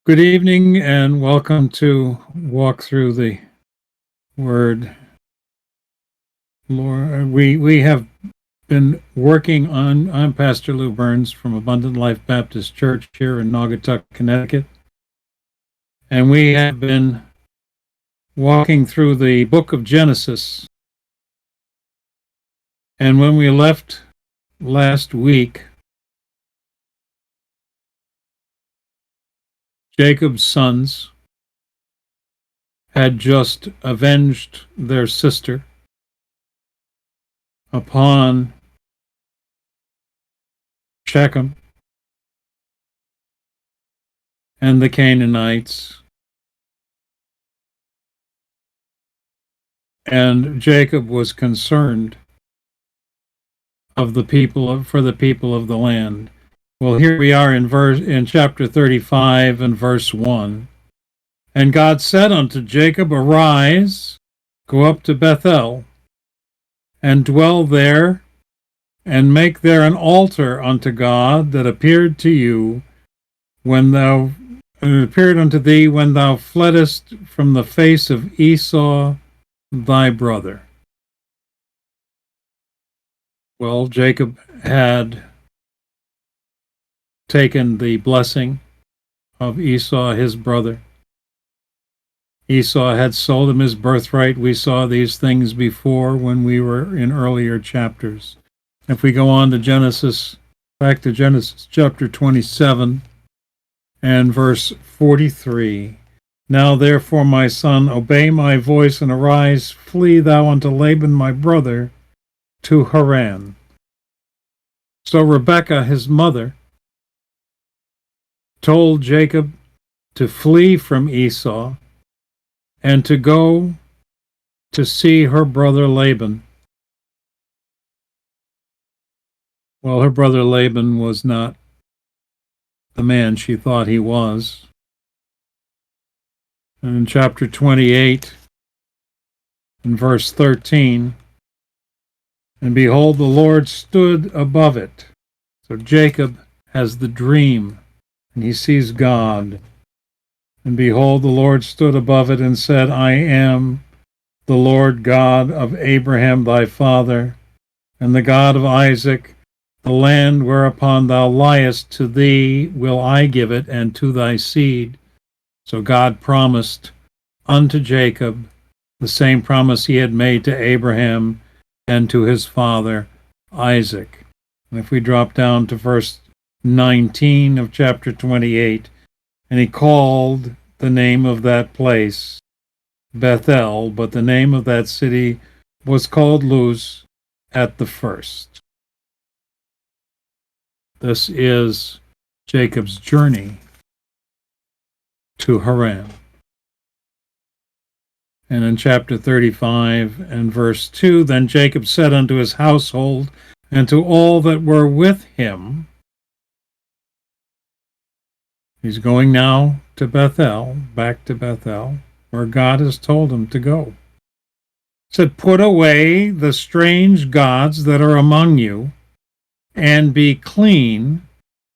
Good evening and welcome to Walk Through the Word. Lord, we have been working on, I'm Pastor Lew Burns from Abundant Life Baptist Church here in Naugatuck, Connecticut. And we have been walking through the book of Genesis. And when we left last week, Jacob's sons had just avenged their sister upon Shechem and the Canaanites. And Jacob was concerned of the people for the people of the land. Well, here we are in chapter 35 and verse 1. And God said unto Jacob, Arise, go up to Bethel, and dwell there, and make there an altar unto God that appeared to you when thou appeared unto thee when thou fleddest from the face of Esau thy brother. Well, Jacob had taken the blessing of Esau, his brother. Esau had sold him his birthright. We saw these things before when we were in earlier chapters. If we go on to Genesis, back to Genesis chapter 27 and verse 43. Now therefore, my son, obey my voice and arise, flee thou unto Laban my brother to Haran. So Rebekah, his mother, told Jacob to flee from Esau and to go to see her brother Laban. Well, her brother Laban was not the man she thought he was. And in chapter 28, in verse 13, and behold, the Lord stood above it. So Jacob has the dream, and he sees God. And behold, the Lord stood above it and said, I am the Lord God of Abraham thy father, and the God of Isaac. The land whereupon thou liest, to thee will I give it, and to thy seed. So God promised unto Jacob the same promise he had made to Abraham and to his father Isaac. And if we drop down to verse 19 of chapter 28, and he called the name of that place Bethel, but the name of that city was called Luz at the first. This is Jacob's journey to Haran. And in chapter 35 and verse 2, then Jacob said unto his household and to all that were with him, he's going now to Bethel, back to Bethel, where God has told him to go. He said, put away the strange gods that are among you, and be clean,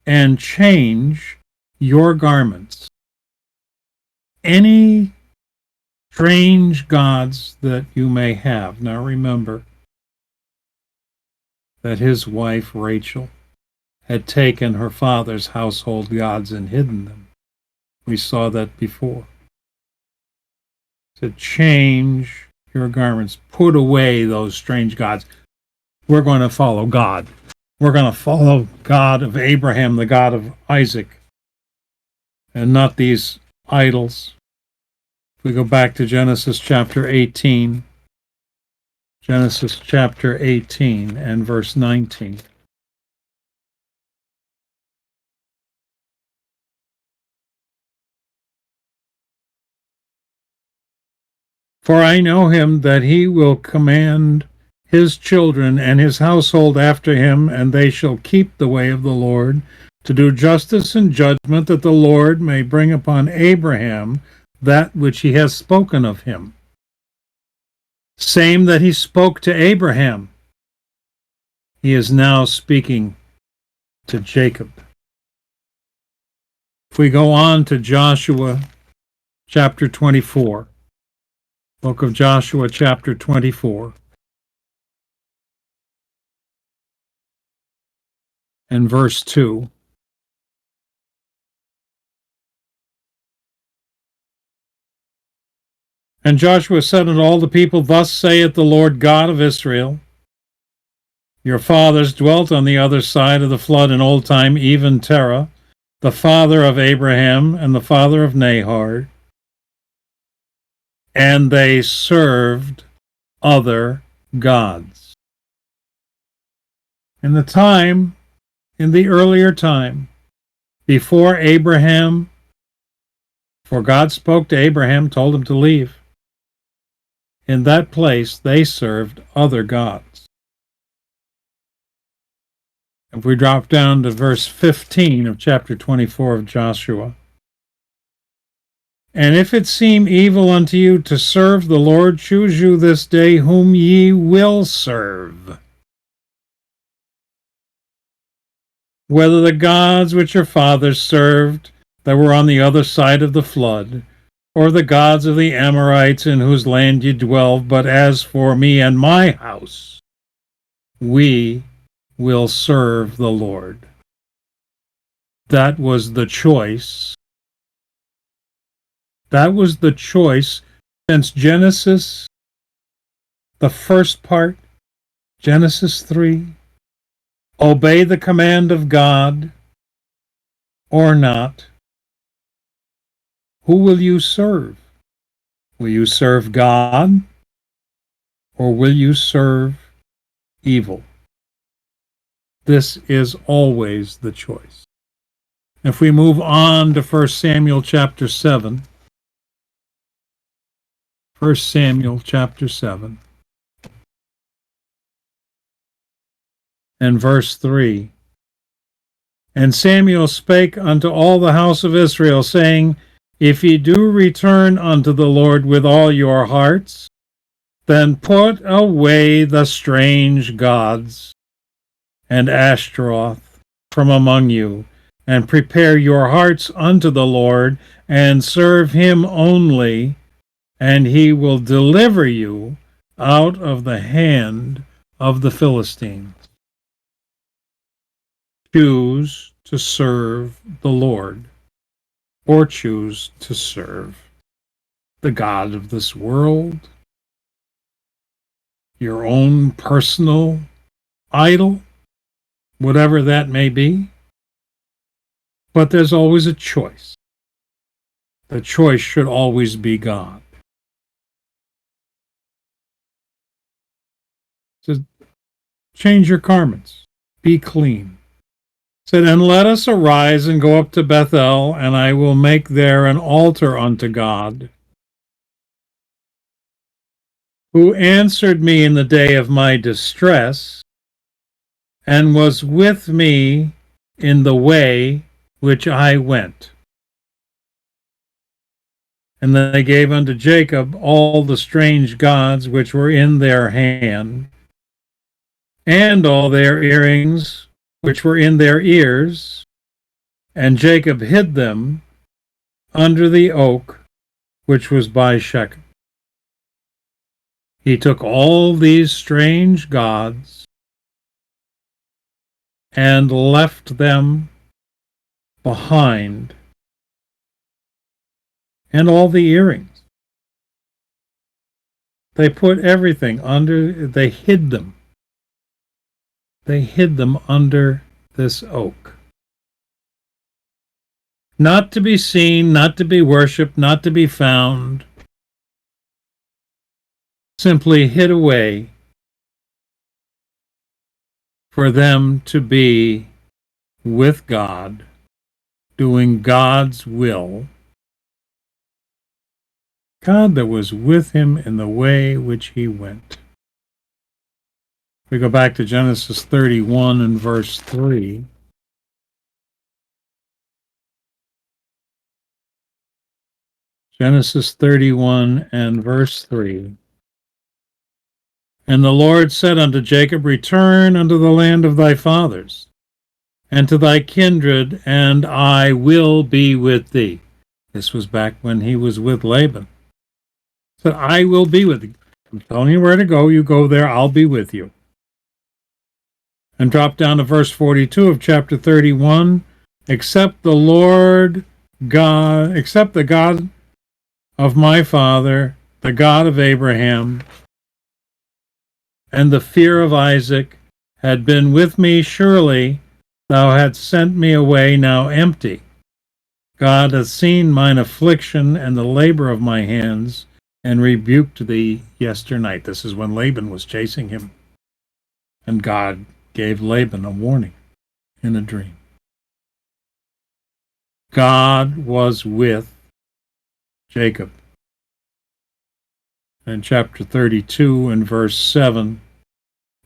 and change your garments. Any strange gods that you may have. Now remember that his wife Rachel had taken her father's household gods and hidden them. We saw that before. To change your garments, put away those strange gods. We're going to follow God. We're going to follow God of Abraham, the God of Isaac, and not these idols. If we go back to Genesis chapter 18, Genesis chapter 18 and verse 19. For I know him that he will command his children and his household after him, and they shall keep the way of the Lord, to do justice and judgment, that the Lord may bring upon Abraham that which he has spoken of him. Same that he spoke to Abraham, he is now speaking to Jacob. If we go on to Joshua chapter 24, book of Joshua chapter 24, and verse 2. And Joshua said unto all the people, Thus saith the Lord God of Israel, Your fathers dwelt on the other side of the flood in old time, even Terah, the father of Abraham and the father of Nahor, and they served other gods. In the earlier time, before Abraham, for God spoke to Abraham, told him to leave. In that place, they served other gods. If we drop down to verse 15 of chapter 24 of Joshua, And if it seem evil unto you to serve the Lord, choose you this day whom ye will serve, whether the gods which your fathers served that were on the other side of the flood, or the gods of the Amorites in whose land ye dwell. But as for me and my house, we will serve the Lord. That was the choice. That was the choice since Genesis, the first part, Genesis 3. Obey the command of God or not. Who will you serve? Will you serve God or will you serve evil? This is always the choice. If we move on to 1 Samuel chapter 7, 1 Samuel chapter 7 and verse 3. And Samuel spake unto all the house of Israel, saying, If ye do return unto the Lord with all your hearts, then put away the strange gods and Ashtaroth from among you, and prepare your hearts unto the Lord, and serve him only, and he will deliver you out of the hand of the Philistines. Choose to serve the Lord, or choose to serve the god of this world, your own personal idol, whatever that may be. But there's always a choice. The choice should always be God. So change your garments, be clean. Said, and let us arise and go up to Bethel, and I will make there an altar unto God, who answered me in the day of my distress, and was with me in the way which I went. And they gave unto Jacob all the strange gods which were in their hand, and all their earrings which were in their ears, and Jacob hid them under the oak which was by Shechem. He took all these strange gods and left them behind, and all the earrings. They put everything under, they hid them. They hid them under this oak. Not to be seen, not to be worshipped, not to be found. Simply hid away for them to be with God, doing God's will. God that was with him in the way which he went. We go back to Genesis 31 and verse 3. Genesis 31 and verse 3. And the Lord said unto Jacob, Return unto the land of thy fathers, and to thy kindred, and I will be with thee. This was back when he was with Laban. He said, I will be with thee. I'm telling you where to go. You go there. I'll be with you. And drop down to verse 42 of chapter 31. Except the God of my father, the God of Abraham, and the fear of Isaac had been with me, surely thou hadst sent me away now empty. God hath seen mine affliction and the labor of my hands, and rebuked thee yesternight. This is when Laban was chasing him. And God gave Laban a warning in a dream. God was with Jacob. In chapter 32 and verse 7,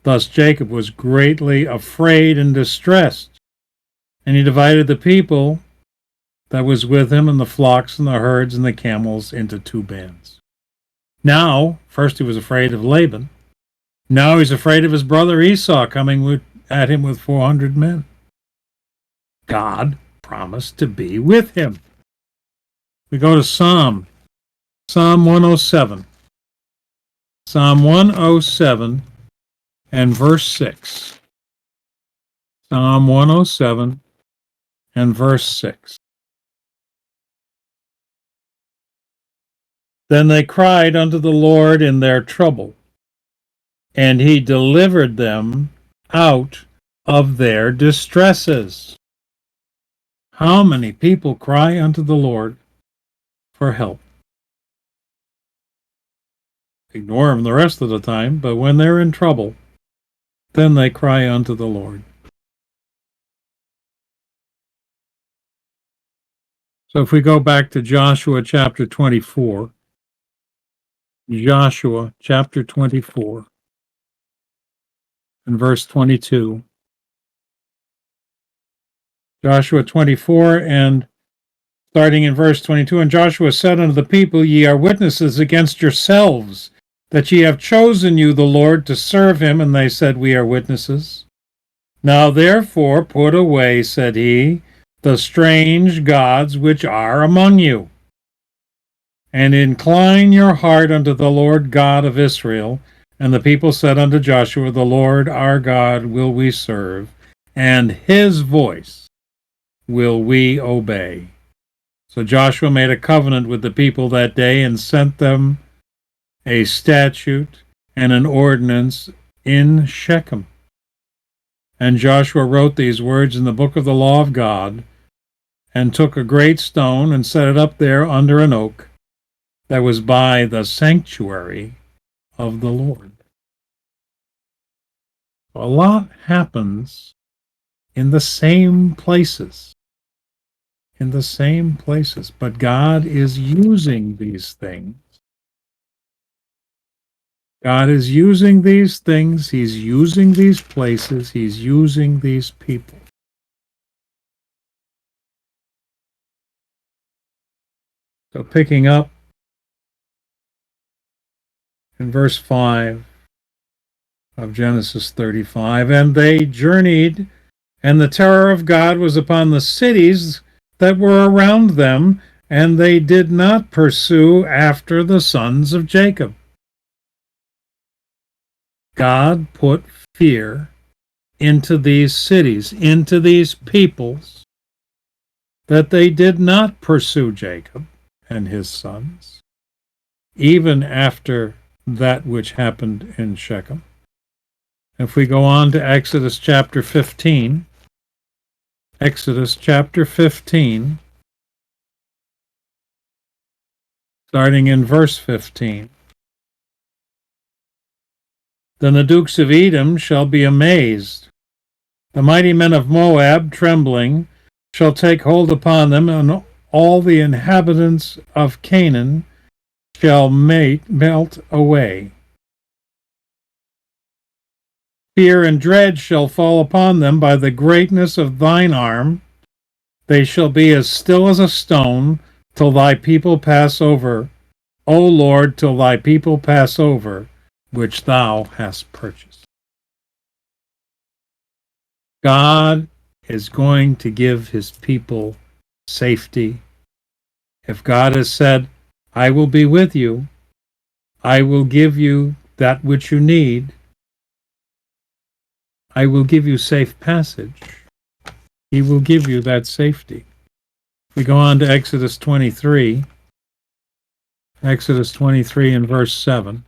thus Jacob was greatly afraid and distressed, and he divided the people that was with him and the flocks and the herds and the camels into two bands. Now, first he was afraid of Laban. Now he's afraid of his brother Esau coming at him with 400 men. God promised to be with him. We go to Psalm 107. Psalm 107 and verse 6. Psalm 107 and verse 6. Then they cried unto the Lord in their trouble, and he delivered them out of their distresses. How many people cry unto the Lord for help? Ignore them the rest of the time, but when they're in trouble, then they cry unto the Lord. So if we go back to Joshua chapter 24, Joshua chapter 24 and verse 22. Joshua 24 and starting in verse 22, and Joshua said unto the people, ye are witnesses against yourselves, that ye have chosen you the Lord to serve him. And they said, we are witnesses. Now therefore put away, said he, the strange gods which are among you, and incline your heart unto the Lord God of Israel. And the people said unto Joshua, the Lord our God will we serve, and his voice will we obey. So Joshua made a covenant with the people that day, and sent them a statute and an ordinance in Shechem. And Joshua wrote these words in the book of the law of God, and took a great stone and set it up there under an oak that was by the sanctuary of the Lord. A lot happens in the same places. In the same places. But God is using these things. God is using these things. He's using these places. He's using these people. So picking up in verse 5 of Genesis 35, and they journeyed, and the terror of God was upon the cities that were around them, and they did not pursue after the sons of Jacob. God put fear into these cities, into these peoples, that they did not pursue Jacob and his sons, even after that which happened in Shechem. If we go on to Exodus chapter 15, Exodus chapter 15, starting in verse 15. Then the dukes of Edom shall be amazed. The mighty men of Moab, trembling, shall take hold upon them, and all the inhabitants of Canaan shall melt away. Fear and dread shall fall upon them by the greatness of thine arm. They shall be as still as a stone till thy people pass over, O Lord, till thy people pass over, which thou hast purchased. God is going to give his people safety. If God has said, I will be with you, I will give you that which you need, I will give you safe passage, he will give you that safety. We go on to Exodus 23 and verse 7.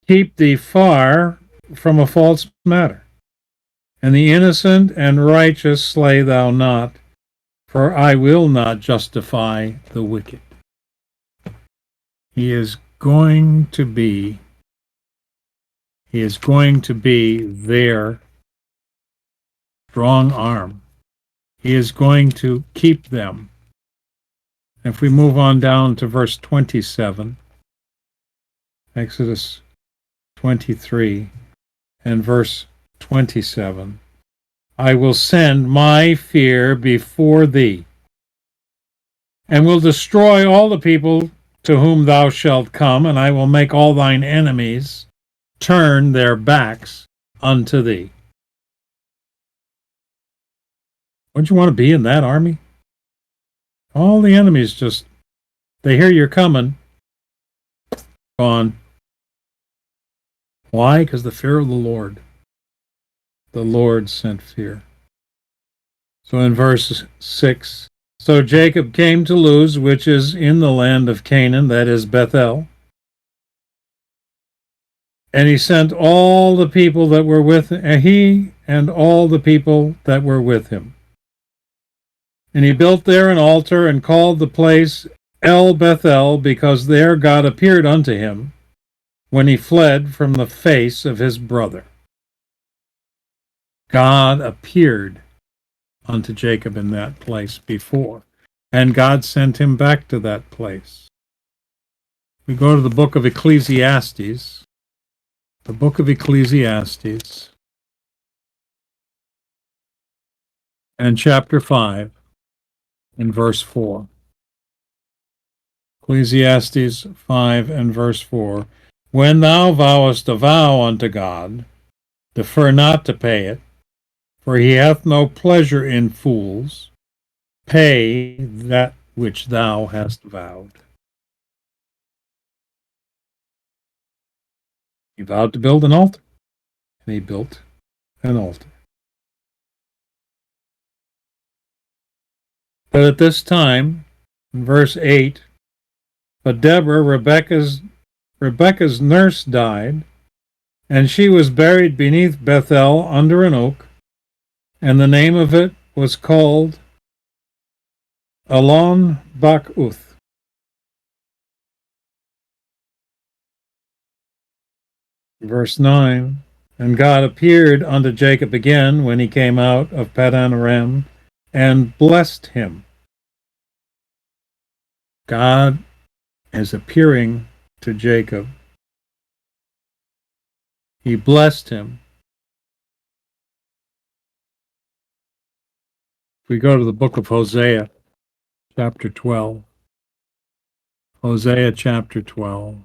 Keep thee far from a false matter, and the innocent and righteous slay thou not, for I will not justify the wicked. He is going to be their strong arm. He is going to keep them. If we move on down to verse 27, Exodus 23 and verse 27, I will send my fear before thee, and will destroy all the people to whom thou shalt come, and I will make all thine enemies turn their backs unto thee. Wouldn't you want to be in that army? All the enemies just, they hear you're coming, gone. Why? Because the fear of the Lord sent fear. So in verse 6, so Jacob came to Luz, which is in the land of Canaan, that is Bethel, and he sent all the people that were with him, he and all the people that were with him. And he built there an altar and called the place El Bethel, because there God appeared unto him when he fled from the face of his brother. God appeared unto Jacob in that place before, and God sent him back to that place. We go to the book of Ecclesiastes, and chapter 5 and verse 4. Ecclesiastes 5 and verse 4. When thou vowest a vow unto God, defer not to pay it, for he hath no pleasure in fools. Pay that which thou hast vowed. He vowed to build an altar, and he built an altar. But at this time, in verse 8, but Deborah, Rebekah's nurse, died, and she was buried beneath Bethel under an oak, and the name of it was called Alon Bakuth. Verse 9, and God appeared unto Jacob again when he came out of Paddan Aram, and blessed him. God is appearing to Jacob. He blessed him. We go to the book of Hosea, chapter 12. Hosea chapter 12.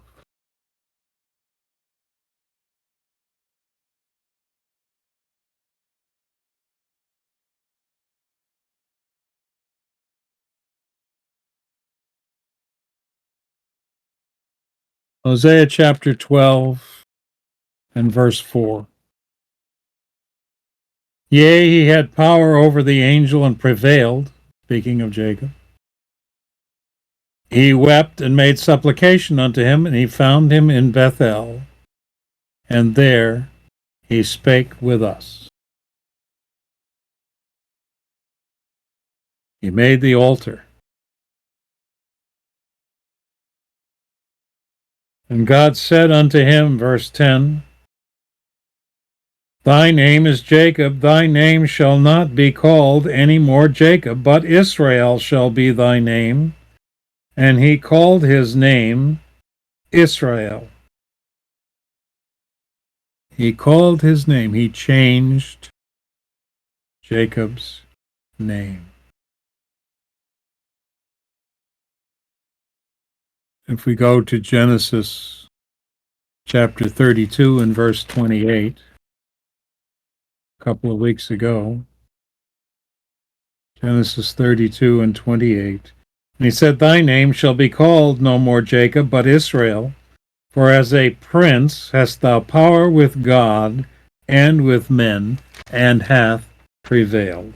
Hosea chapter 12 and verse 4. Yea, he had power over the angel and prevailed, speaking of Jacob. He wept and made supplication unto him, and he found him in Bethel, and there he spake with us. He made the altar. And God said unto him, verse 10, Thy name is Jacob, thy name shall not be called any more Jacob, but Israel shall be thy name. And he called his name Israel. He called his name, he changed Jacob's name. If we go to Genesis chapter 32 and verse 28 a couple of weeks ago. Genesis 32 and 28. And he said, Thy name shall be called no more Jacob, but Israel, for as a prince hast thou power with God and with men, and hath prevailed.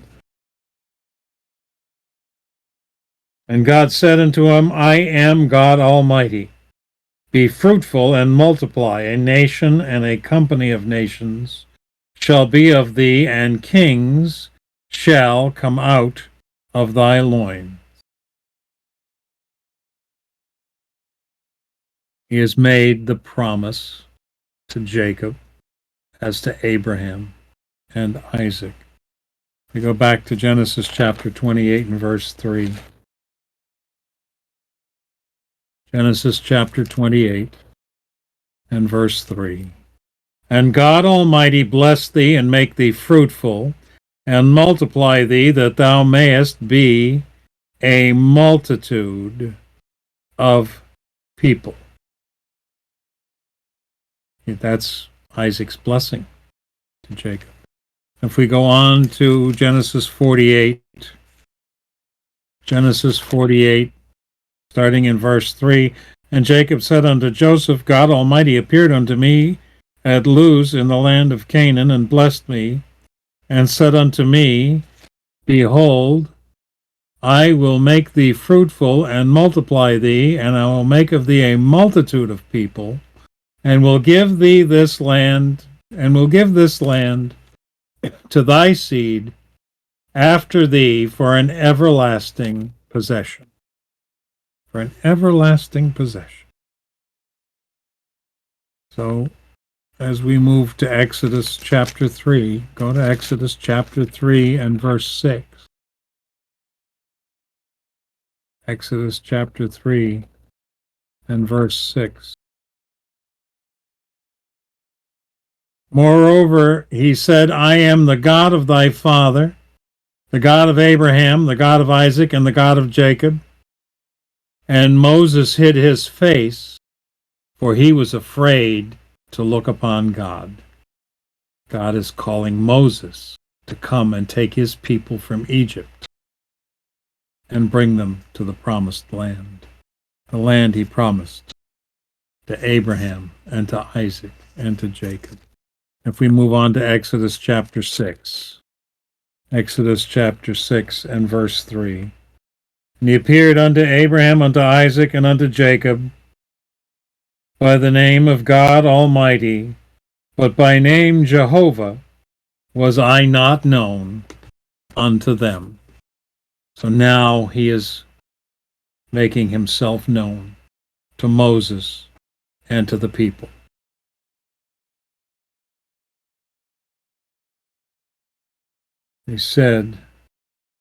And God said unto him, I am God Almighty. Be fruitful and multiply. A nation and a company of nations shall be of thee, and kings shall come out of thy loins. He has made the promise to Jacob as to Abraham and Isaac. We go back to Genesis chapter 28 and verse 3. Genesis chapter 28 and verse 3. And God Almighty bless thee and make thee fruitful, and multiply thee, that thou mayest be a multitude of people. That's Isaac's blessing to Jacob. If we go on to Genesis 48, starting in verse 3, And Jacob said unto Joseph, God Almighty appeared unto me at Luz in the land of Canaan, and blessed me, and said unto me, Behold, I will make thee fruitful, and multiply thee, and I will make of thee a multitude of people, and will give thee this land, and will give this land to thy seed after thee for an everlasting possession. For an everlasting possession. So, as we move to Exodus chapter 3, go to Exodus chapter 3 and verse 6. Exodus chapter 3 and verse 6. Moreover, he said, I am the God of thy father, the God of Abraham, the God of Isaac, and the God of Jacob. And Moses hid his face, for he was afraid to look upon God. God is calling Moses to come and take his people from Egypt and bring them to the promised land, the land he promised to Abraham and to Isaac and to Jacob. If we move on to Exodus chapter 6, Exodus chapter 6 and verse 3. And he appeared unto Abraham, unto Isaac, and unto Jacob by the name of God Almighty, but by name Jehovah was I not known unto them. So now he is making himself known to Moses and to the people. He said,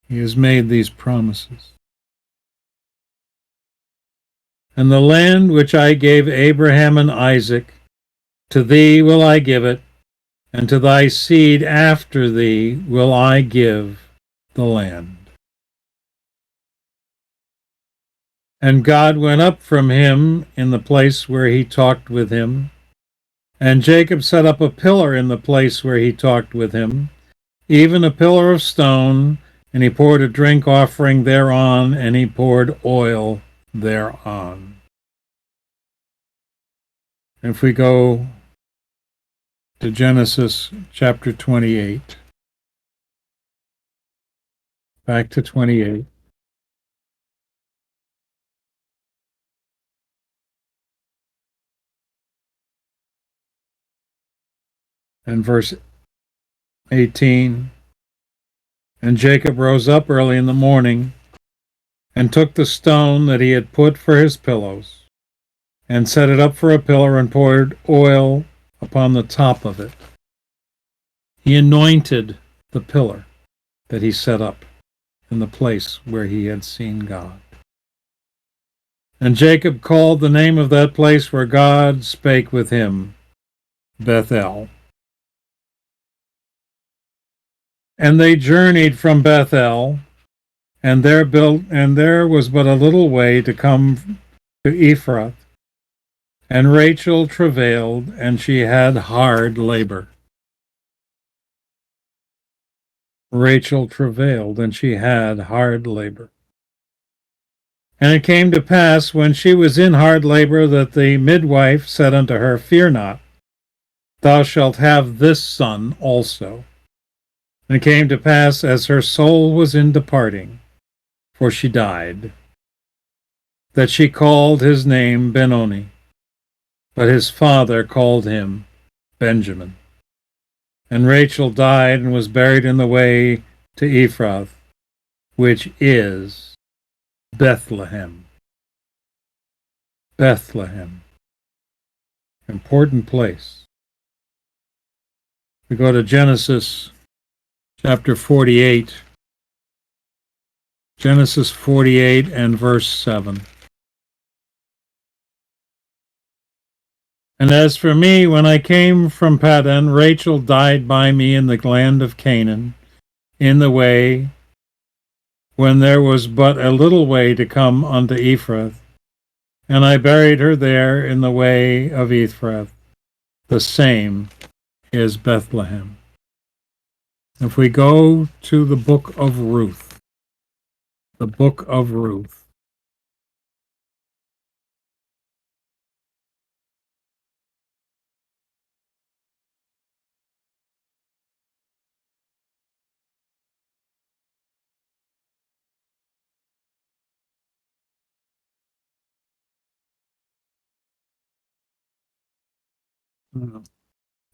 he has made these promises. And the land which I gave Abraham and Isaac, to thee will I give it, and to thy seed after thee will I give the land. And God went up from him in the place where he talked with him, and Jacob set up a pillar in the place where he talked with him, even a pillar of stone, and he poured a drink offering thereon, and he poured oil thereon. If we go to Genesis chapter 28, back to 28. And verse 18. And Jacob rose up early in the morning, and took the stone that he had put for his pillows, and set it up for a pillar, and poured oil upon the top of it. He anointed the pillar that he set up in the place where he had seen God. And Jacob called the name of that place where God spake with him, Bethel. And they journeyed from Bethel, and there was but a little way to come to Ephrath. And Rachel travailed, and she had hard labor. Rachel travailed, and she had hard labor. And it came to pass, when she was in hard labor, that the midwife said unto her, Fear not, thou shalt have this son also. And it came to pass, as her soul was in departing, for she died, that she called his name Benoni, but his father called him Benjamin. And Rachel died and was buried in the way to Ephrath, which is Bethlehem. Bethlehem. Important place. We go to Genesis chapter 48. Genesis 48 and verse 7. And as for me, when I came from Paddan, Rachel died by me in the land of Canaan, in the way, when there was but a little way to come unto Ephrath. And I buried her there in the way of Ephrath. The same is Bethlehem. If we go to the book of Ruth, the book of Ruth.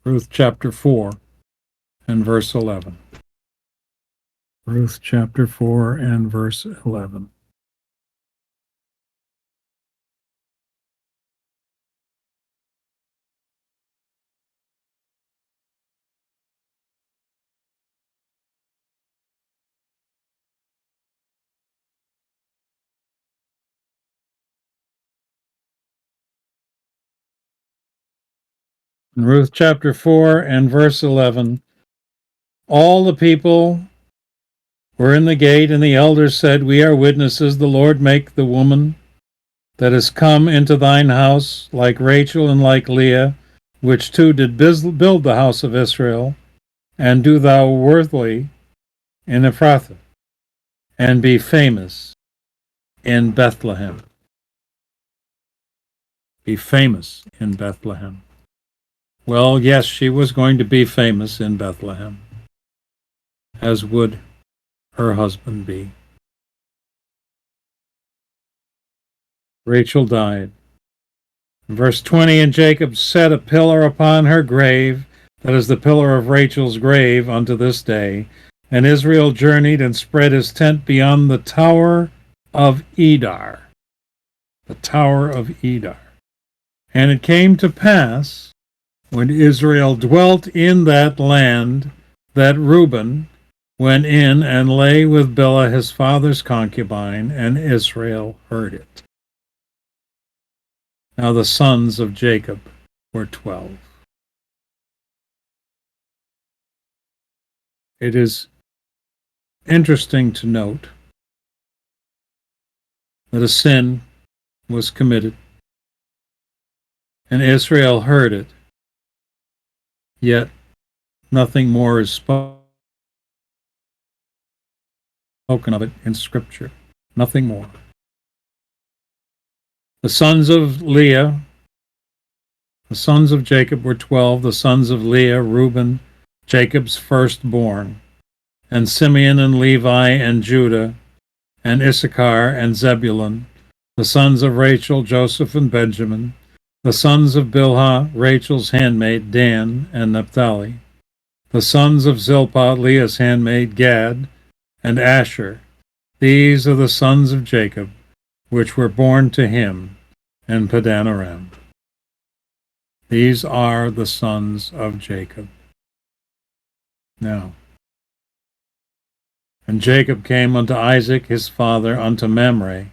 Ruth chapter 4 and verse 11. Ruth chapter 4 and verse 11. In Ruth chapter 4 and verse 11, all the people were in the gate, and the elders said, We are witnesses, the Lord make the woman that is come into thine house like Rachel and like Leah, which two did build the house of Israel, and do thou worthily in Ephrathah, and be famous in Bethlehem. Be famous in Bethlehem. Well, yes, she was going to be famous in Bethlehem, as would her husband be. Rachel died. Verse 20, And Jacob set a pillar upon her grave, that is the pillar of Rachel's grave unto this day. And Israel journeyed and spread his tent beyond the tower of Edar. The tower of Edar. And it came to pass, when Israel dwelt in that land, that Reuben went in and lay with Bilhah his father's concubine, and Israel heard it. Now the sons of Jacob were 12. It is interesting to note that a sin was committed, and Israel heard it, yet nothing more is spoken of it in Scripture. Nothing more. The sons of Leah, the sons of Jacob were 12. The sons of Leah, Reuben, Jacob's firstborn, and Simeon and Levi and Judah, and Issachar and Zebulun. The sons of Rachel, Joseph and Benjamin. The sons of Bilhah, Rachel's handmaid, Dan and Naphtali. The sons of Zilpah, Leah's handmaid, Gad and Asher. These are the sons of Jacob, which were born to him in Paddan Aram. These are the sons of Jacob. Now, and Jacob came unto Isaac his father unto Mamre,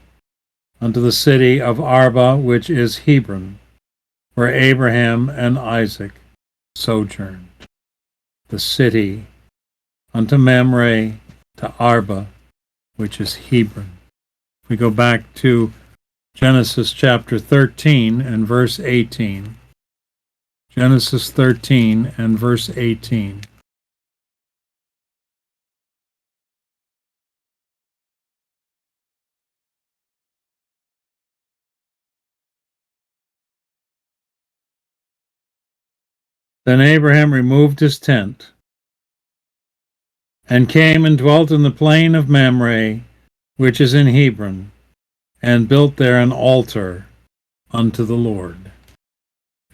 unto the city of Arba, which is Hebron, where Abraham and Isaac sojourned. The city unto Mamre to Arba, which is Hebron. We go back to Genesis chapter 13 and verse 18. Genesis 13 and verse 18. Then Abraham removed his tent and came and dwelt in the plain of Mamre, which is in Hebron, and built there an altar unto the Lord.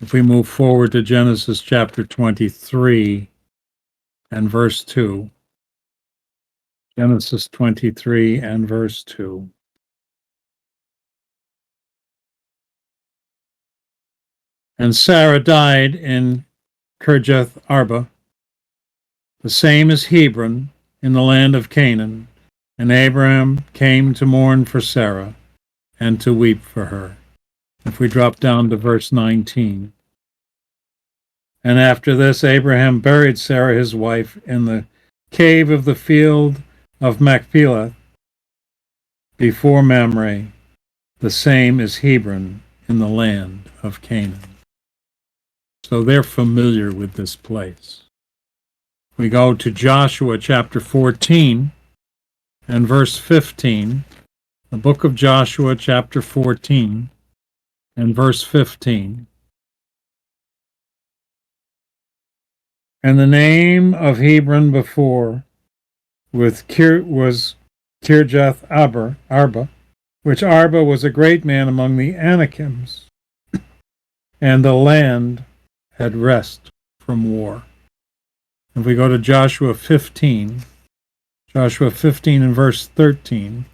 If we move forward to Genesis chapter 23 and verse 2. Genesis 23 and verse 2. And Sarah died in Kirjath Arba, the same as Hebron, in the land of Canaan, and Abraham came to mourn for Sarah and to weep for her. If we drop down to verse 19. And after this, Abraham buried Sarah his wife in the cave of the field of Machpelah before Mamre, the same as Hebron, in the land of Canaan. So they're familiar with this place. We go to Joshua chapter 14 and verse 15. The book of Joshua chapter 14 and verse 15. And the name of Hebron before was Kirjath Arba, which Arba was a great man among the Anakims, and the land had rest from war. If we go to Joshua 15 and verse 13,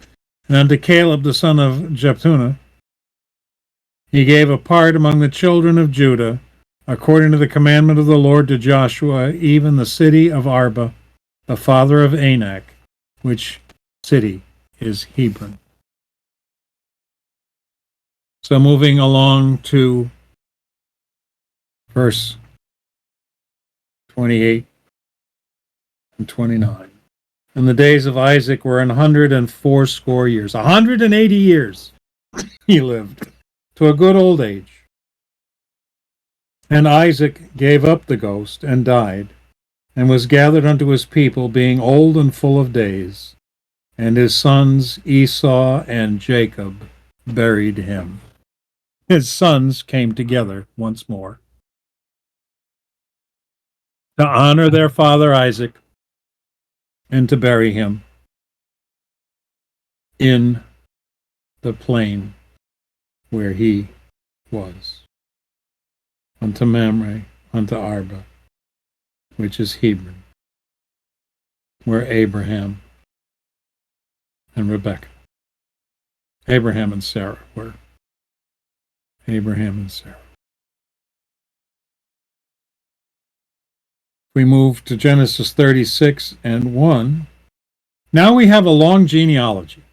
and unto Caleb the son of Jephunneh he gave a part among the children of Judah, according to the commandment of the Lord to Joshua, even the city of Arba, the father of Anak, which city is Hebron. So moving along to verse 28 and 29. And the days of Isaac were 180 years. 180 years he lived, to a good old age. And Isaac gave up the ghost and died, and was gathered unto his people, being old and full of days. And his sons Esau and Jacob buried him. His sons came together once more to honor their father Isaac and to bury him in the plain where he was, unto Mamre, unto Arba, which is Hebron, where Abraham and Rebekah, Abraham and Sarah were. Abraham and Sarah. We move to Genesis 36 and 1. Now we have a long genealogy.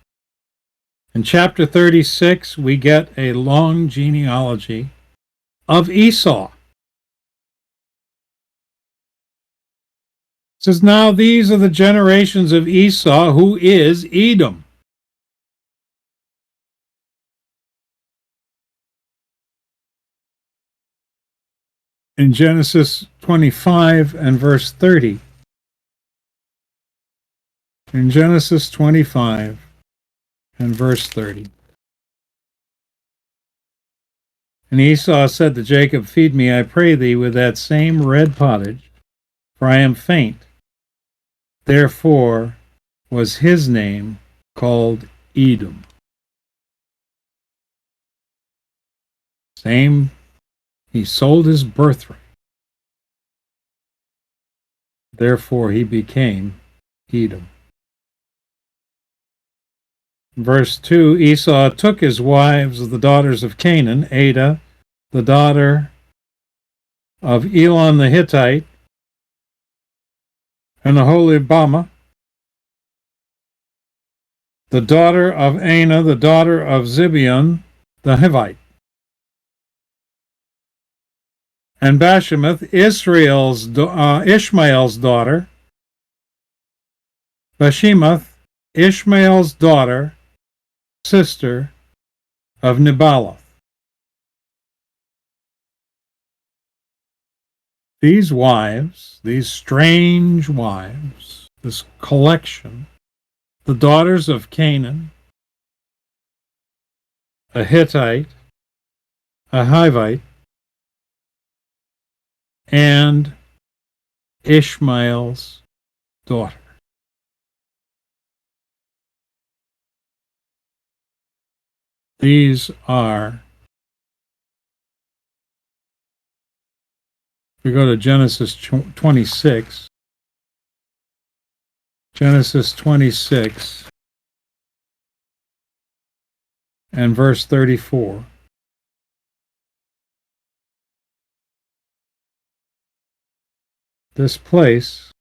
In chapter 36, we get a long genealogy of Esau. It says, now these are the generations of Esau, who is Edom. In Genesis 25 and verse 30. In Genesis 25 and verse 30. And Esau said to Jacob, feed me, I pray thee, with that same red pottage, for I am faint. Therefore was his name called Edom. Same, he sold his birthright. Therefore he became Edom. Verse 2, Esau took his wives of the daughters of Canaan, Adah, the daughter of Elon the Hittite, and Aholibamah, the daughter of Anah, the daughter of Zibeon the Hivite, and Bashemath, Ishmael's daughter, Bashemath, Ishmael's daughter, sister of Nebaioth. These wives, these strange wives, this collection, the daughters of Canaan, a Hittite, a Hivite, and Ishmael's daughter. These are, we go to Genesis 26. Genesis 26 and verse 34. This place,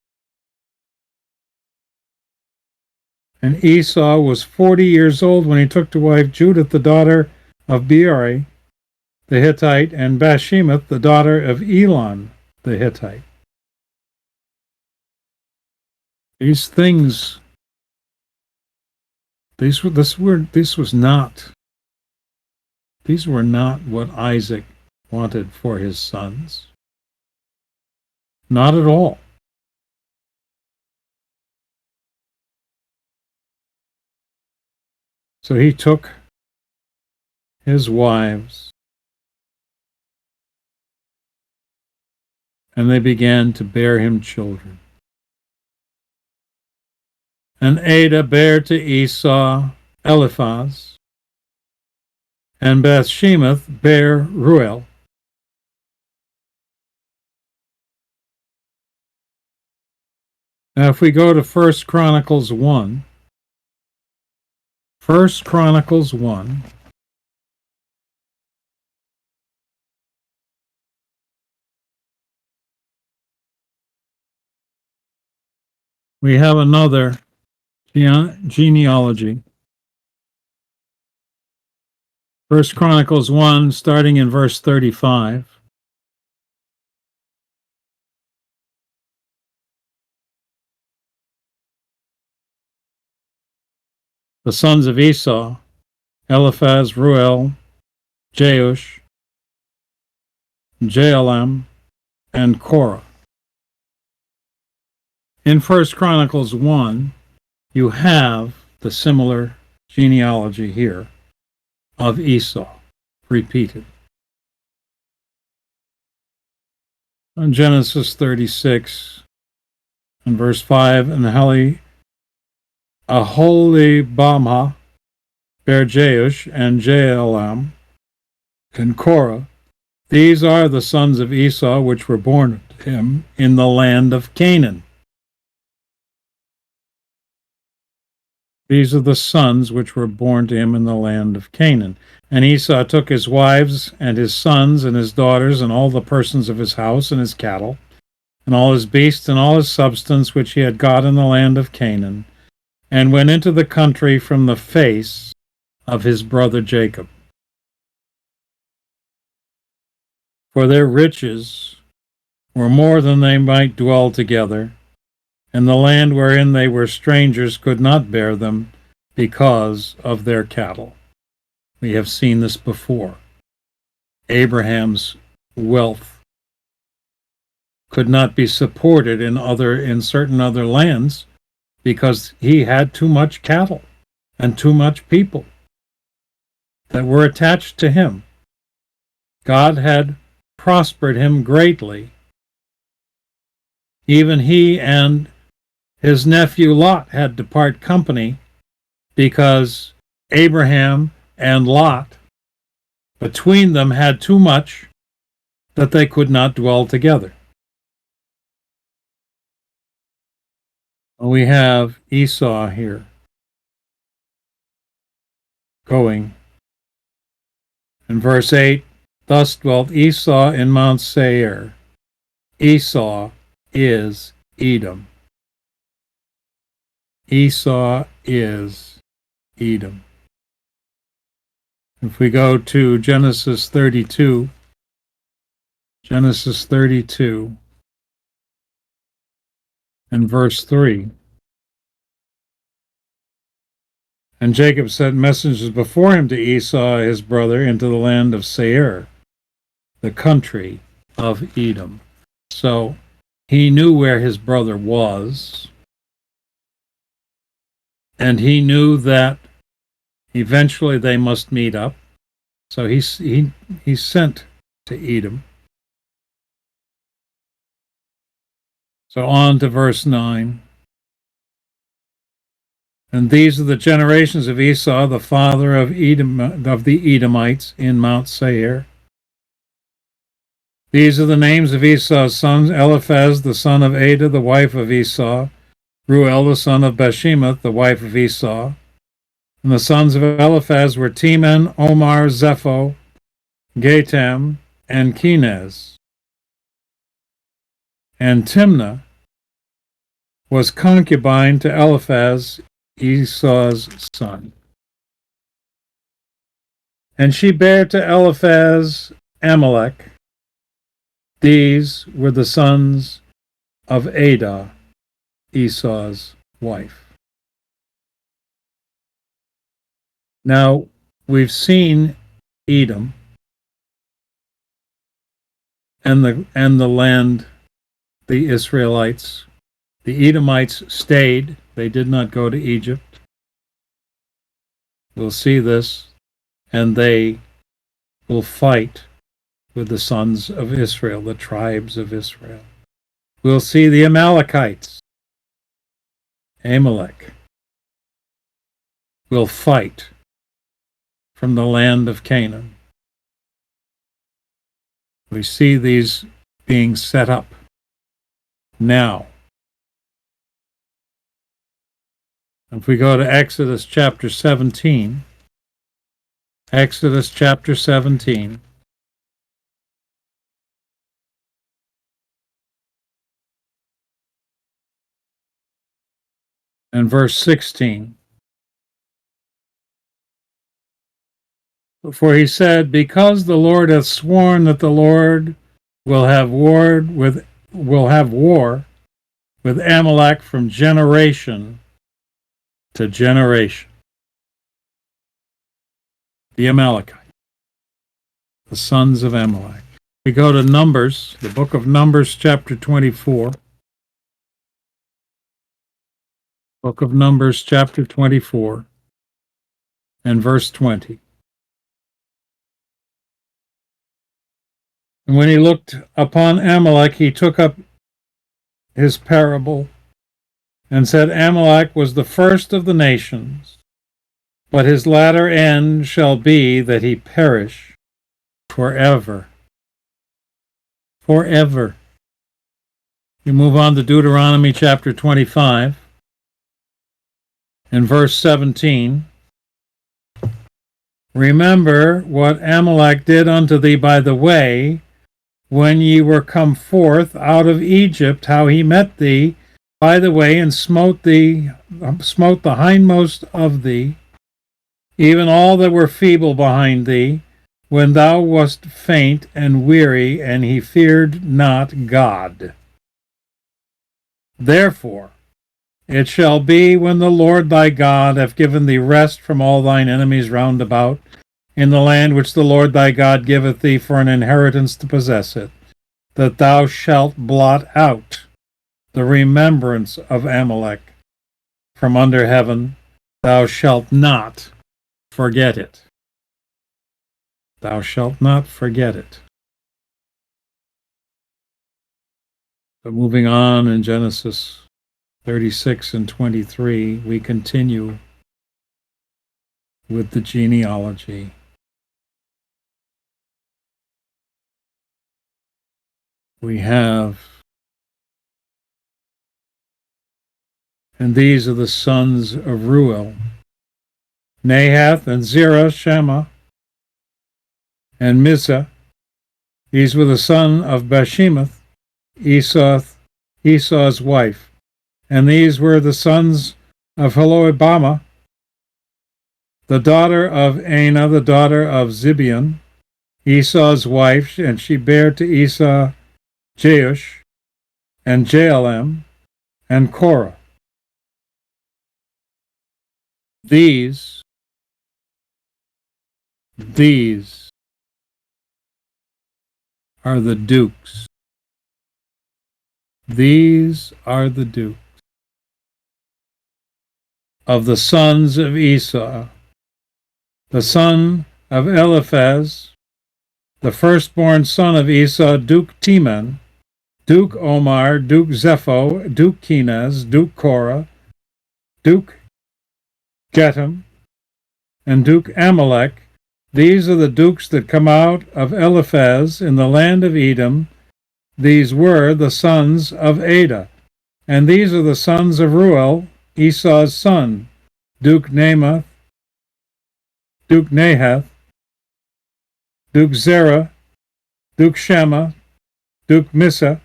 and Esau was 40 years old when he took to wife Judith, the daughter of Beeri the Hittite, and Bashemath, the daughter of Elon the Hittite. These things, these were not what Isaac wanted for his sons. Not at all. So he took his wives, and they began to bear him children. And Adah bare to Esau Eliphaz, and Bashemath bare Ruel. Now if we go to 1 Chronicles 1, 1 Chronicles 1, we have another genealogy. 1 Chronicles 1, starting in verse 35. The sons of Esau, Eliphaz, Ruel, Jeush, Jaalam, and Korah. In 1 Chronicles 1, you have the similar genealogy here of Esau repeated. In Genesis 36 and verse 5, and Aholibamah bare Jeush and Jaalam and Korah. These are the sons of Esau which were born to him in the land of Canaan. These are the sons which were born to him in the land of Canaan. And Esau took his wives and his sons and his daughters and all the persons of his house and his cattle and all his beasts and all his substance which he had got in the land of Canaan, and went into the country from the face of his brother Jacob. For their riches were more than they might dwell together, and the land wherein they were strangers could not bear them because of their cattle. We have seen this before. Abraham's wealth could not be supported in certain other lands because he had too much cattle and too much people that were attached to him. God had prospered him greatly. Even he and his nephew Lot had to part company because Abraham and Lot, between them, had too much that they could not dwell together. We have Esau here going. In verse 8, thus dwelt Esau in Mount Seir. Esau is Edom. Esau is Edom. If we go to Genesis 32, Genesis 32 and verse 3. And Jacob sent messengers before him to Esau his brother into the land of Seir, the country of Edom. So he knew where his brother was, and he knew that eventually they must meet up. So he sent to Edom. So on to verse 9. And these are the generations of Esau, the father of the Edomites in Mount Seir. These are the names of Esau's sons: Eliphaz, the son of Adah, the wife of Esau; Ruel, the son of Bashemath, the wife of Esau. And the sons of Eliphaz were Teman, Omar, Zepho, Gatam, and Kenaz. And Timnah was concubine to Eliphaz, Esau's son. And she bare to Eliphaz Amalek. These were the sons of Adah, Esau's wife. Now, we've seen Edom and the land, the Israelites. The Edomites stayed. They did not go to Egypt. We'll see this. And they will fight with the sons of Israel, the tribes of Israel. We'll see the Amalekites. Amalek will fight from the land of Canaan. We see these being set up now. If we go to Exodus chapter 17, Exodus chapter 17, and verse 16. For he said, because the Lord hath sworn that the Lord will have war with Amalek from generation to generation. The Amalekite, the sons of Amalek. We go to Numbers, the book of Numbers, chapter 24. Book of Numbers, chapter 24, and verse 20. And when he looked upon Amalek, he took up his parable and said, Amalek was the first of the nations, but his latter end shall be that he perish forever. Forever. You move on to Deuteronomy chapter 25 and verse 17. Remember what Amalek did unto thee by the way, when ye were come forth out of Egypt, how he met thee by the way, and smote the hindmost of thee, even all that were feeble behind thee, when thou wast faint and weary, and he feared not God. Therefore it shall be, when the Lord thy God hath given thee rest from all thine enemies round about, in the land which the Lord thy God giveth thee for an inheritance to possess it, that thou shalt blot out the remembrance of Amalek from under heaven. Thou shalt not forget it. Thou shalt not forget it. But moving on in Genesis 36 and 23, we continue with the genealogy. We have, and these are the sons of Ruel, Nahath and Zerah, Shema, and Mizah. These were the son of Bashemath, Esau's wife. And these were the sons of Heloibamah, the daughter of Anah, the daughter of Zibeon, Esau's wife, and she bare to Esau Jeush, and Jaalam, and Korah. These are the dukes. These are the dukes of the sons of Esau, the son of Eliphaz, the firstborn son of Esau, Duke Teman, Duke Omar, Duke Zepho, Duke Kenaz, Duke Korah, Duke Getam, and Duke Amalek. These are the dukes that come out of Eliphaz in the land of Edom. These were the sons of Ada. And these are the sons of Ruel, Esau's son, Duke Nahath, Duke Zerah, Duke Shema, Duke Missa.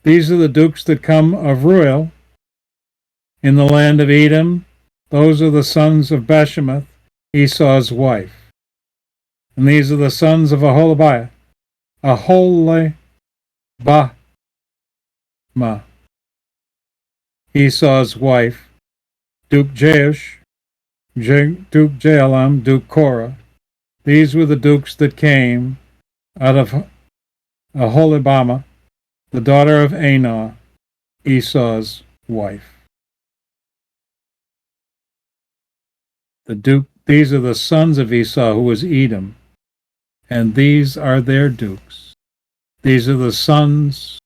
These are the dukes that come of Ruel in the land of Edom. Those are the sons of Bashemath, Esau's wife. And these are the sons of Aholibah, Esau's wife, Duke Jeush, Duke Jaalam, Duke Korah. These were the dukes that came out of Aholibama, the daughter of Anah, Esau's wife. These are the sons of Esau, who was Edom, and these are their dukes. These are the sons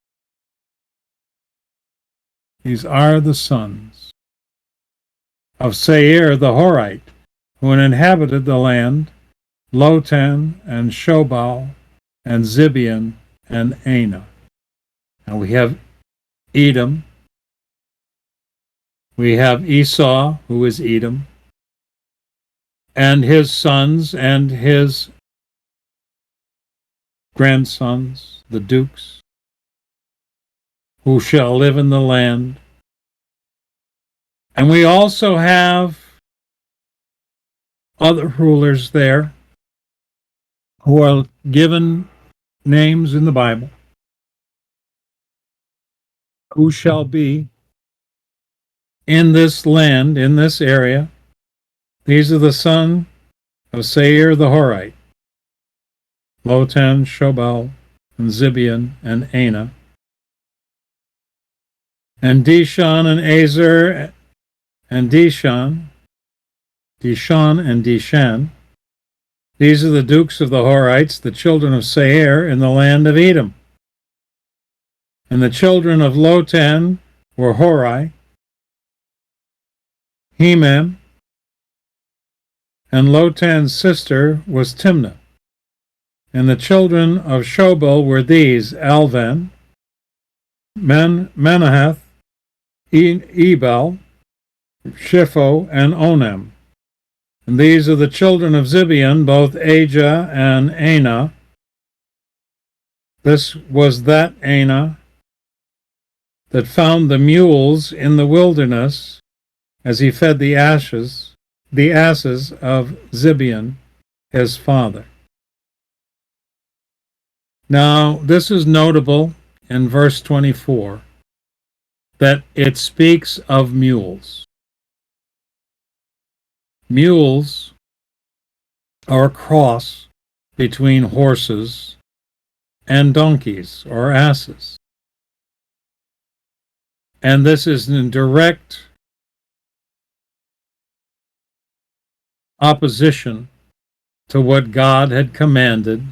of Seir the Horite, who inhabited the land, Lotan and Shobal and Zibeon and Anah. And we have Edom. We have Esau, who is Edom, and his sons and his grandsons, the dukes, who shall live in the land. And we also have other rulers there who are given names in the Bible, who shall be in this land, in this area. These are the sons of Seir the Horite, Lotan, Shobal, and Zibeon, and Anah, and Dishon, and Ezer, and Dishon, and Dishan. These are the dukes of the Horites, the children of Seir, in the land of Edom. And the children of Lotan were Hori, Hemam, and Lotan's sister was Timnah. And the children of Shobal were these: Alvan, Manahath, Ebal, Shipho, and Onam. And these are the children of Zibeon, both Ajah and Anah. This was that Anah that found the mules in the wilderness as he fed the asses of Zibeon, his father. Now, this is notable in verse 24, that it speaks of mules. Mules are a cross between horses and donkeys or asses. And this is in direct opposition to what God had commanded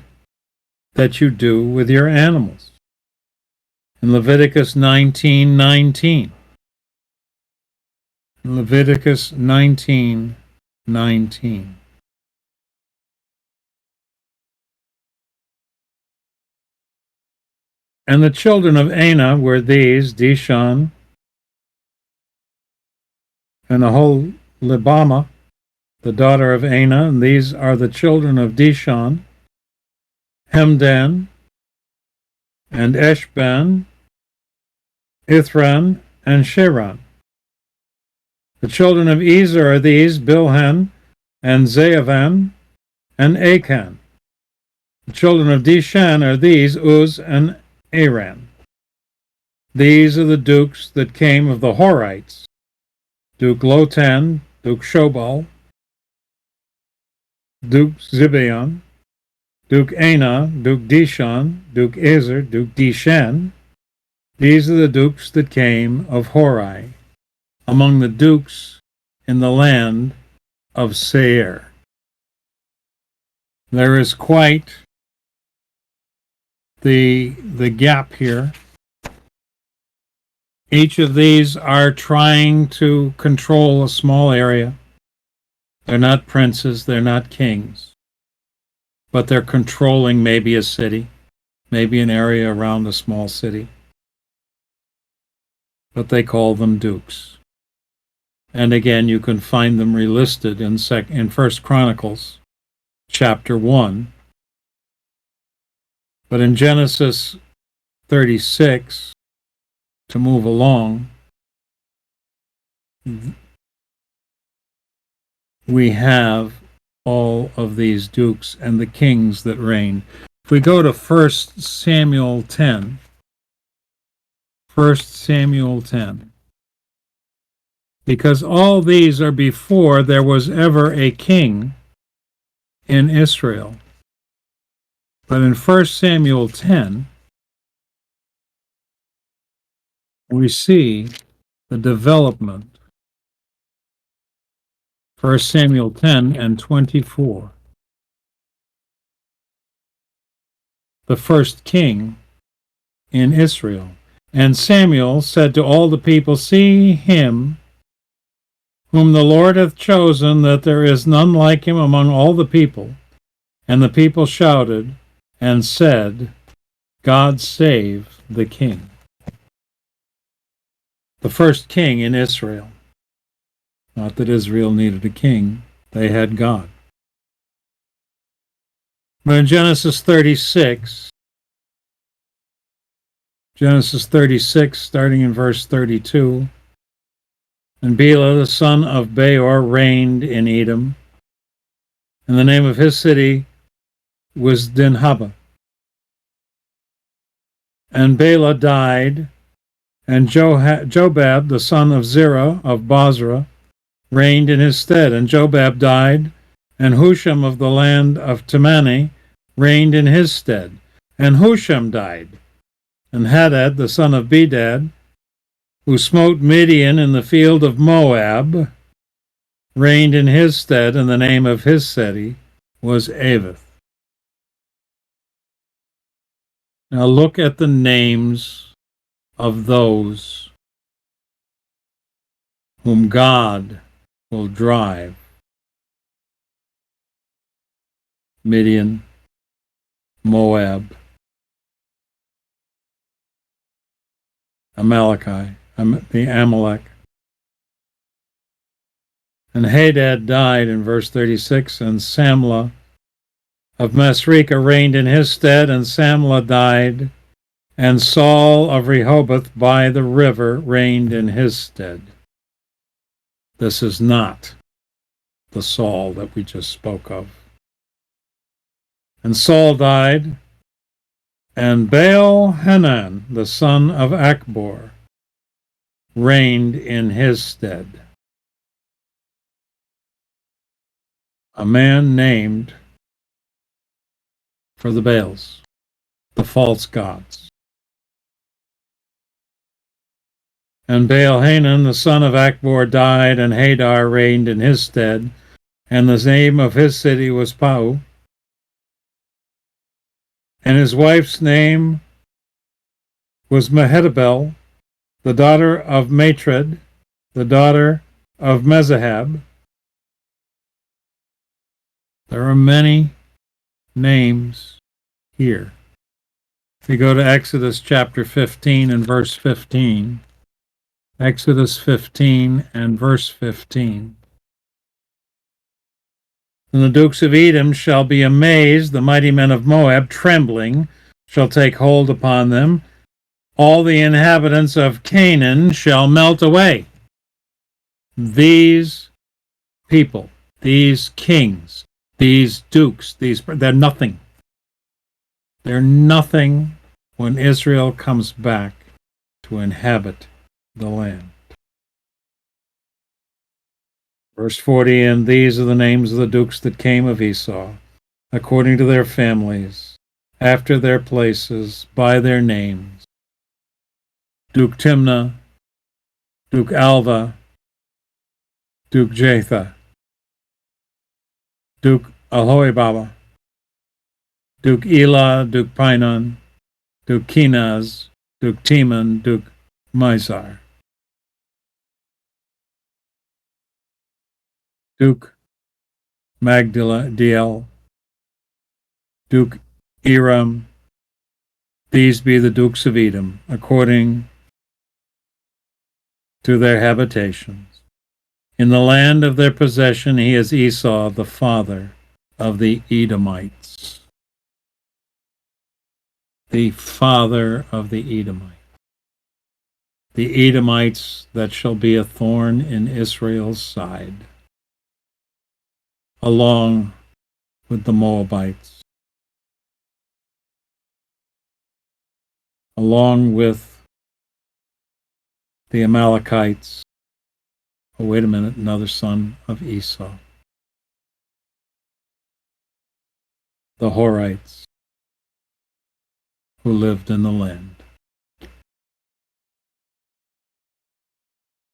that you do with your animals. In Leviticus 19:19. Leviticus 19:19. And the children of Anah were these: Dishon and Aholibama, the daughter of Anah. And these are the children of Dishon: Hemdan and Eshban, Ithran, and Sheran. The children of Ezer are these: Bilhan and Zeavan and Achan. The children of Dishan are these: Uz and Aran. These are the dukes that came of the Horites: Duke Lotan, Duke Shobal, Duke Zibeon, Duke Anah, Duke Dishon, Duke Ezer, Duke Dishan. These are the dukes that came of Horai, among the dukes in the land of Seir. There is quite the gap here. Each of these are trying to control a small area. They're not princes, they're not kings, but they're controlling maybe a city, maybe an area around a small city. But they call them dukes. And again, you can find them relisted in 1 Chronicles chapter 1. But in Genesis 36, to move along, we have all of these dukes and the kings that reign. If we go to 1 Samuel 10, 1 Samuel 10, because all these are before there was ever a king in Israel. But in 1 Samuel 10, we see the development. 1 Samuel 10 and 24. The first king in Israel. And Samuel said to all the people, see him whom the Lord hath chosen, that there is none like him among all the people. And the people shouted and said, God save the king. The first king in Israel. Not that Israel needed a king, they had God. But in Genesis 36, starting in verse 32, and Bela the son of Beor reigned in Edom, and the name of his city was Dinhabah. And Bela died, and Jobab the son of Zerah of Bozrah reigned in his stead. And Jobab died, and Husham of the land of Temani reigned in his stead. And Husham died, and Hadad the son of Bedad, who smote Midian in the field of Moab, reigned in his stead, and the name of his city was Avith. Now look at the names of those whom God will drive. Midian, Moab, the Amalek. And Hadad died in verse 36, and Samlah of Masrekah reigned in his stead, and Samlah died, and Saul of Rehoboth by the river reigned in his stead. This is not the Saul that we just spoke of. And Saul died, and Baal-Hanan, the son of Achbor, reigned in his stead. A man named for the Baals, the false gods. And Baal-Hanan, the son of Achbor, died, and Hadar reigned in his stead, and the name of his city was Pau. And his wife's name was Mehetabel, the daughter of Matred, the daughter of Mezahab. There are many names here. If you go to Exodus chapter 15 and verse 15, Exodus 15 and verse 15. And the dukes of Edom shall be amazed, the mighty men of Moab, trembling, shall take hold upon them. All the inhabitants of Canaan shall melt away. These people, these kings, these dukes, they're nothing. They're nothing when Israel comes back to inhabit the land. Verse 40, and these are the names of the dukes that came of Esau, according to their families, after their places, by their names. Duke Timnah, Duke Alva, Duke Jetha, Duke Ahoibaba, Duke Elah, Duke Pinon, Duke Kenaz, Duke Teman, Duke Mizar, Duke Magdiel, Duke Eram. These be the dukes of Edom, according to their habitations. In the land of their possession he is Esau, the father of the Edomites. The father of the Edomites. The Edomites that shall be a thorn in Israel's side, along with the Moabites, along with the Amalekites. Oh, wait a minute, another son of Esau. The Horites, who lived in the land.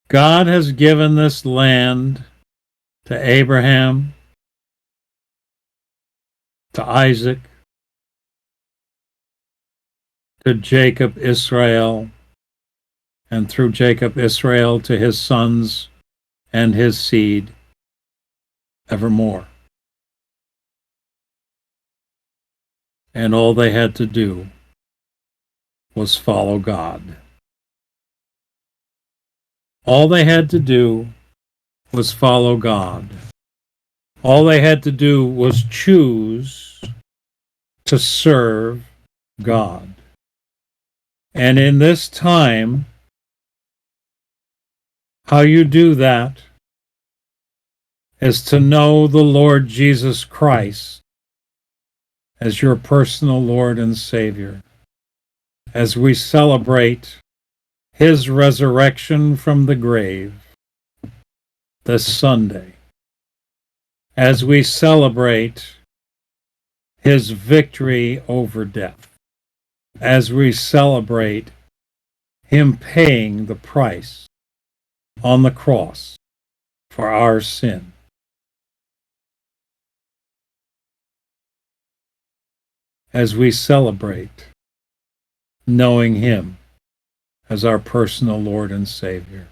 God has given this land to Abraham, to Isaac, to Jacob, Israel, and through Jacob, Israel, to his sons and his seed evermore. And all they had to do was follow God. All they had to do was follow God. All they had to do was choose to serve God. And in this time, how you do that is to know the Lord Jesus Christ as your personal Lord and Savior. As we celebrate his resurrection from the grave this Sunday, as we celebrate his victory over death, as we celebrate him paying the price on the cross for our sin. As we celebrate knowing him as our personal Lord and Savior.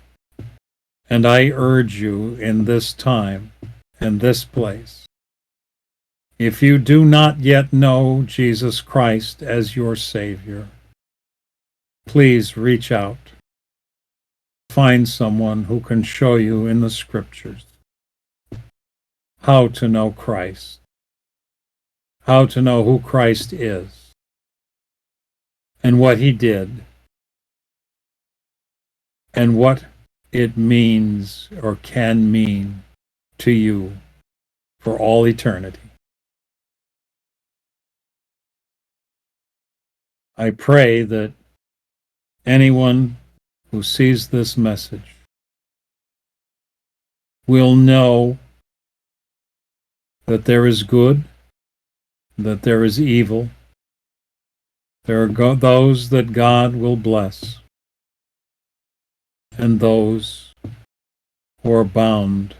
And I urge you in this time and this place, if you do not yet know Jesus Christ as your Savior, please reach out. Find someone who can show you in the Scriptures how to know Christ, how to know who Christ is, and what he did, and what it means or can mean to you for all eternity. I pray that anyone who sees this message will know that there is good, that there is evil. There are those that God will bless, and those who are bound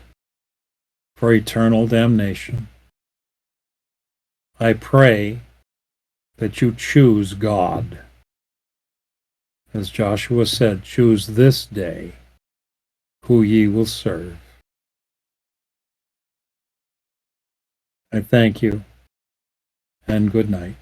for eternal damnation. I pray that you choose God. As Joshua said, choose this day who ye will serve. I thank you, and good night.